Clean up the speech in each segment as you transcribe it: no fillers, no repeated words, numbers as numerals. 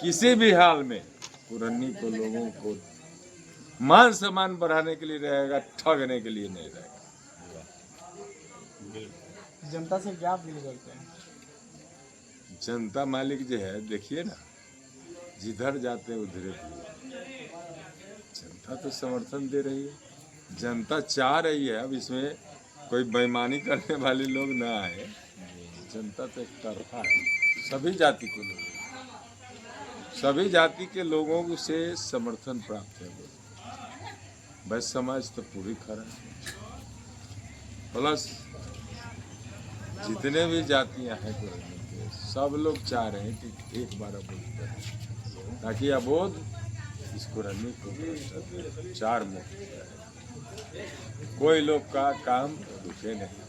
किसी भी हाल में कुरन्नी को लोगों को मान सम्मान बढ़ाने के लिए रहेगा, ठगने के लिए नहीं रहेगा। जनता से क्या अपील करते हैं? जनता मालिक जो है, देखिए ना, जिधर जाते उधर जनता तो समर्थन दे रही है, जनता चाह रही है। अब इसमें कोई बेईमानी करने वाले लोग ना आए। जनता तो एक तरफा है, सभी जाति के लोग, सभी जाति के लोगों से समर्थन प्राप्त है। वैश्य समाज तो पूरी खरा है, प्लस जितने भी जातियां हैं कुरन्नी के, सब लोग चाह रहे हैं कि एक बार अबोध करें, ताकि अबोध इस कुरन्नी को चार मुक्त रहे, कोई लोग का काम रुके नहीं।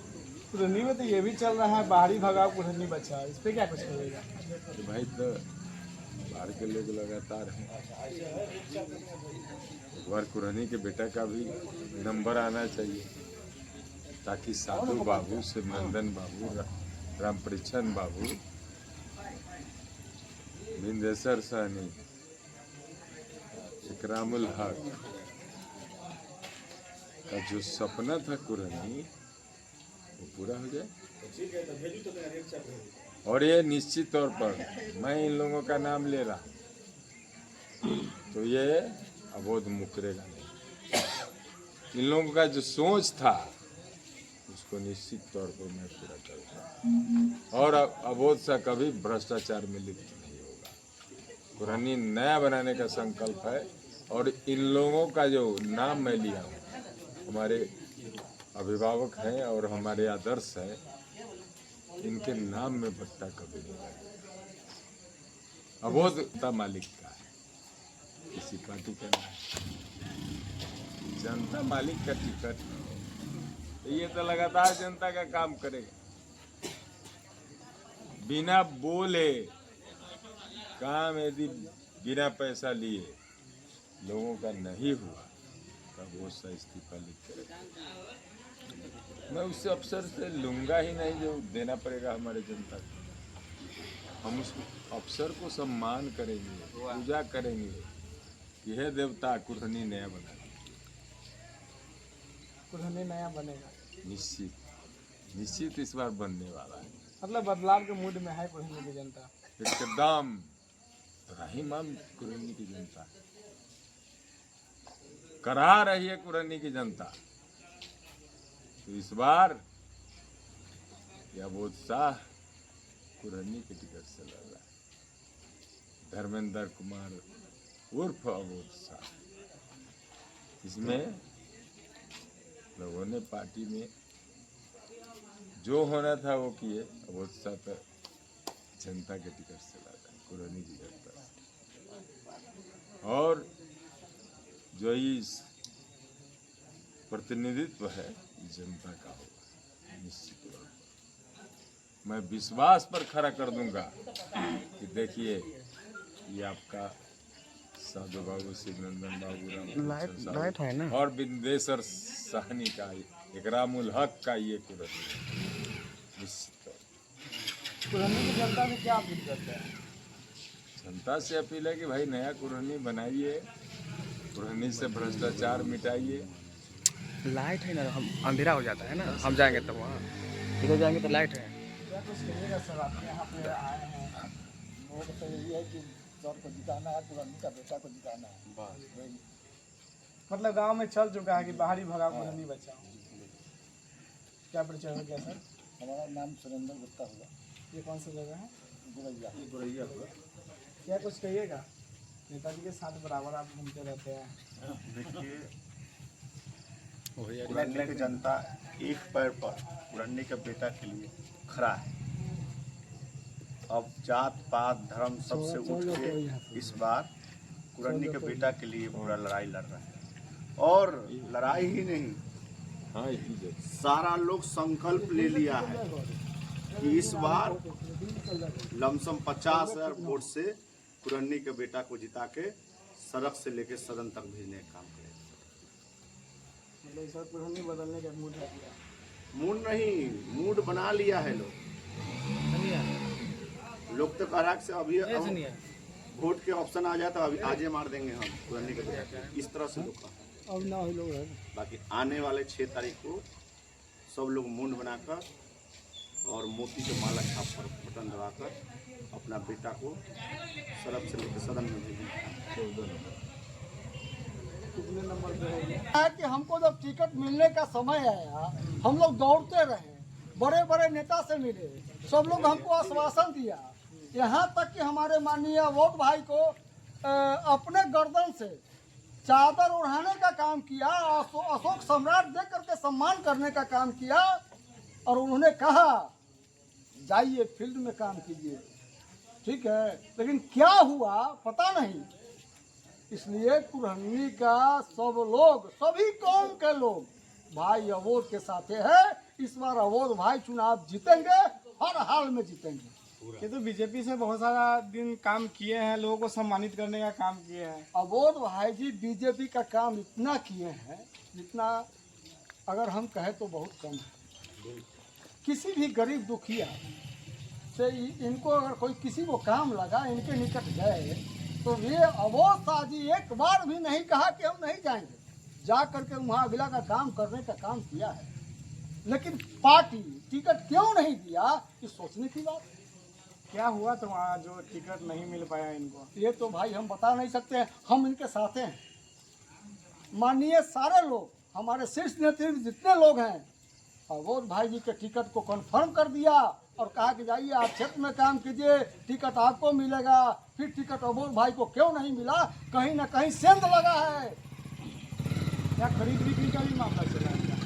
कुरन्नी में तो ये भी चल रहा है, बाहरी भगाओ कुरन्नी बचाओ, इस पे क्या कुछ करेगा? तो भाई तो बाहर के लोग लगातार हैं। एक बार कुरन्नी के बेटा का भी नंबर आना चाहिए, ताकि साधु बाबू, शिवनंदन बाबू, रामपरिछन बाबू, बिंदेश्वर सहनी, इकरामुल हक का जो सपना था कुरन्नी, वो पूरा हो जाए। और ये निश्चित तौर पर मैं इन लोगों का नाम ले रहा, तो ये अबोध मुकरेगा नहीं। इन लोगों का जो सोच था उसको निश्चित तौर पर मैं पूरा करूँगा, और अबोध सा कभी भ्रष्टाचार में लिप्त नहीं होगा। कुरन्नी नया बनाने का संकल्प है, और इन लोगों का जो नाम मैं लिया हूँ, हमारे अभिभावक हैं और हमारे आदर्श हैं, इनके नाम में भट्टा कभी नहीं लगेगा। अबोध जनता मालिक का है, किसी पार्टी का नहीं। जनता मालिक का टिकट, ये तो लगातार जनता का काम करेगा, बिना बोले काम यदि बिना पैसा लिए लोगों का नहीं हुआ, तब वो सा इस्तीफा लिख करेगा। मैं उस अफसर से लूंगा ही नहीं जो देना पड़ेगा हमारे जनता को। हम उस अफसर को सम्मान करेंगे, पूजा करेंगे कि हे देवता, कुरन्नी नया बना। कुरन्नी नया बनेगा, निश्चित इस बार बनने वाला है। मतलब बदलाव के मूड में है कुरन्नी की जनता एकदम। रहीमान कुरन्नी की जनता करा रही है, कुरन्नी की जनता। तो इस बार यह अबोध शाह कुरन्नी के टिकट से लड़ रहा है, धर्मेंद्र कुमार उर्फ अबोध शाह। इसमें लोगों ने पार्टी में जो होना था वो किए। अबोध शाह तो जनता के टिकट से लड़ रहा है, कुरन्नी की जनता से। और जो इस प्रतिनिधित्व है जनता का होगा, निश्चित तौर पर। मैं विश्वास पर खड़ा कर दूंगा कि देखिए, ये आपका साधु बाबू, शिवनंदन बाबू, रामपरिछन है ना, और बिंदेश्वर सहनी का, इकरामुल हक का ये कुरन्नी निश्चित तौर पर। कुरन्नी की जनता से क्या अपील करते हैं? जनता से अपील है कि भाई नया कुरन्नी बनाइए, कुरन्नी से भ्रष्टाचार मिटाइए। लाइट है ना, हम अंधेरा हो जाता है ना, हम जाएंगे तब वहाँ, इधर जाएंगे तो लाइट है। क्या कुछ कहिएगा सर, आप यहाँ पे आए हैं, लोगों को तो यही है कि सर को जिताना है, कुरन्नी का बेटा को जिताना है बस। मतलब गांव में चल चुका है कि बाहरी भगाओ कुरन्नी बचाओ। क्या परिचय हो गया सर? हमारा नाम सुरेंद्र गुप्ता हुआ। ये कौन सी जगह है? गुरैया हुआ। क्या कुछ कहिएगा? नेताजी के साथ बराबर आप घूमते रहते हैं। देखिए, कुरन्नी की जनता एक पैर पर कुरन्नी के बेटा के लिए खड़ा है। अब जात पात धर्म सबसे उठ के इस बार कुरन्नी के बेटा के लिए पूरा लड़ाई लड़ रहा है। और लड़ाई ही नहीं, सारा लोग संकल्प ले लिया है कि इस बार लमसम 50,000 वोट से कुरन्नी के बेटा को जिता के सड़क से लेके सदन तक भेजने का काम करेगा। मतलब सर कुरन्नी बदलने का मूड है? मूड नहीं, मूड बना लिया है लोग। लोग तो कह रहा है कि अभी वोट के ऑप्शन आ जाए तो अभी आज ही मार देंगे हम पुराने के बेटा को। इस तरह से लोग का अब ना हो लोग है बाकी आने वाले 6 तारीख को सब लोग मुंड बनाकर और मोती के माला छाप पर बटन दबाकर अपना बेटा को सरफ से लेकर सदन में भेजेंगे। कितने नंबर पे है कि हमको जब टिकट मिलने का समय आया हम लोग दौड़ते रहे, बड़े बड़े नेता से मिले, सब लोग हमको आश्वासन दिया, यहाँ तक कि हमारे माननीय अवोध भाई को अपने गर्दन से चादर ओढ़ाने का काम किया, अशोक सम्राट दे करके सम्मान करने का काम किया और उन्होंने कहा जाइए फील्ड में काम कीजिए, ठीक है। लेकिन क्या हुआ पता नहीं, इसलिए कुरहनी का सब लोग, सभी कौम के लोग भाई अवोध के साथ है। इस बार अवोध भाई चुनाव जीतेंगे, हर हाल में जीतेंगे। ये तो बीजेपी से बहुत सारा दिन काम किए हैं, लोगों को सम्मानित करने का काम किए हैं। अवोध भाई जी बीजेपी का काम इतना किए हैं जितना अगर हम कहें तो बहुत कम है। किसी भी गरीब दुखिया से इनको अगर कोई किसी को काम लगा, इनके निकट गए तो ये अवोध शाह जी एक बार भी नहीं कहा कि हम नहीं जाएंगे, जा करके वहाँ अगला का काम करने का काम किया है। लेकिन पार्टी टिकट क्यों नहीं दिया, ये सोचने की बात। क्या हुआ तो वहाँ जो टिकट नहीं मिल पाया इनको? ये तो भाई हम बता नहीं सकते हैं, हम इनके साथ हैं। माननीय सारे लोग, हमारे शीर्ष नेतृत्व जितने लोग हैं, अवोध भाई जी के टिकट को कंफर्म कर दिया और कहा कि जाइए आप क्षेत्र में काम कीजिए, टिकट आपको मिलेगा। फिर टिकट अवोध भाई को क्यों नहीं मिला, कहीं ना कहीं सेंध लगा है। क्या खरीद बिक्री का भी मामला चला है क्या?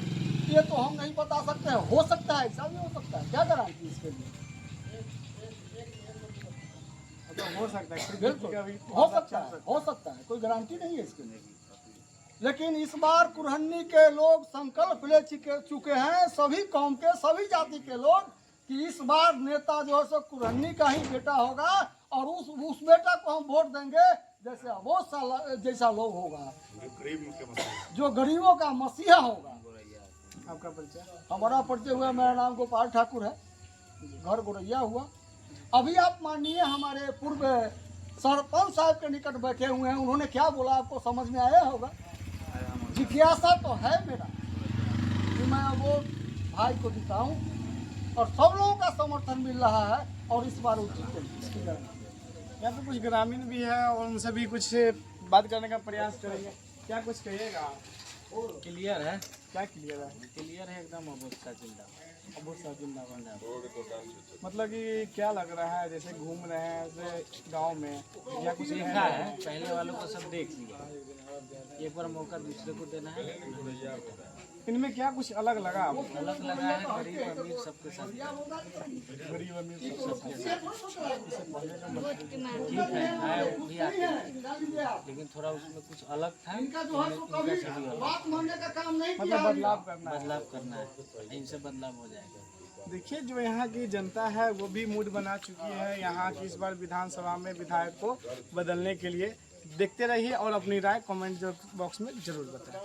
ये तो हम नहीं बता सकते हैं, हो सकता है, ऐसा भी हो सकता है, क्या गारंटी इसके लिए। तो हो सकता है खरीद बिल्कुल बिक्री का भी हो सकता है, कोई गारंटी नहीं है इसके लिए। लेकिन इस बार कुरहनी के लोग संकल्प ले चुके हैं, सभी कौम के, सभी जाति के लोग, कि इस बार नेता जो है सो कुरहनी का ही बेटा होगा और उस बेटा को हम वोट देंगे जैसे अवोध जैसा लोग होगा, जो गरीबों का मसीहा होगा। आपका परिचय? हमारा परिचय हुआ, मेरा नाम गोपाल ठाकुर है, घर गोरैया हुआ। अभी आप माननीय हमारे पूर्व सरपंच साहब के निकट बैठे हुए हैं, उन्होंने क्या बोला आपको समझ में आया होगा। जिज्ञासा तो है मेरा कि मैं अवोध भाई को जिताऊं और सब लोगों का समर्थन मिल रहा है और इस बार वो जीतेंगे। यहाँ पे कुछ ग्रामीण भी है और उनसे भी कुछ बात करने का प्रयास करेंगे। क्या कुछ कहिएगा? क्लियर है, क्या क्लियर है? क्लियर है एकदम अवोध का जिंदा। अवोध शाह जिंदाबाद। मतलब कि क्या लग रहा है, जैसे घूम रहे हैं ऐसे गांव में, या कुछ देखा है, पहले वालों को सब देख लिया, एक बार मौका दूसरे को देना है। इनमें क्या कुछ अलग लगा आपको? अलग लगा है, गरीब अमीर सबके साथ, गरीब अमीर सबके साथ ठीक है वो भी आते हैं, लेकिन थोड़ा उसमें कुछ अलग था, इनका से भी अलग। मतलब बदलाव करना है, इनसे बदलाव हो जाएगा। देखिए जो यहाँ की जनता है वो भी मूड बना चुकी है यहाँ की इस बार विधानसभा में विधायक को बदलने के लिए। देखते रहिए और अपनी राय कमेंट बॉक्स में जरूर बताएं।